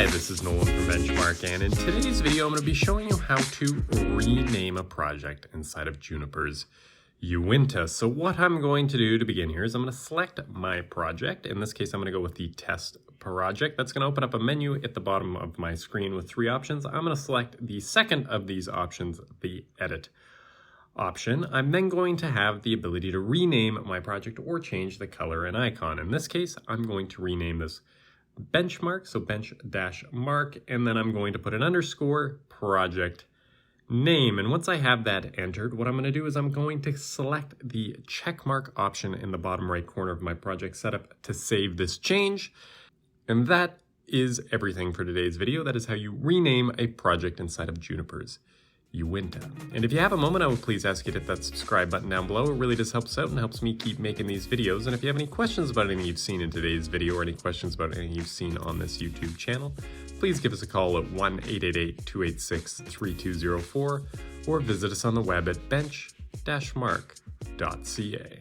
Hi, this is Nolan from Benchmark, and in today's video I'm going to be showing you how to rename a project inside of Juniper's Uinta. So what I'm going to do to begin here is I'm going to select my project. In this case, I'm going to go with the test project. That's going to open up a menu at the bottom of my screen with three options. I'm going to select the second of these options, the edit option. I'm then going to have the ability to rename my project or change the color and icon. In this case, I'm going to rename this benchmark, so bench-mark, and then I'm going to put an underscore project name. And once I have that entered, what I'm going to do is I'm going to select the check mark option in the bottom right corner of my project setup to save this change. And that is everything for today's video. That is how you rename a project inside of Juniper's Uinta. And if you have a moment, I would please ask you to hit that subscribe button down below. It really does help us out and helps me keep making these videos. And if you have any questions about anything you've seen in today's video or any questions about anything you've seen on this YouTube channel, please give us a call at 1-888-286-3204 or visit us on the web at bench-mark.ca.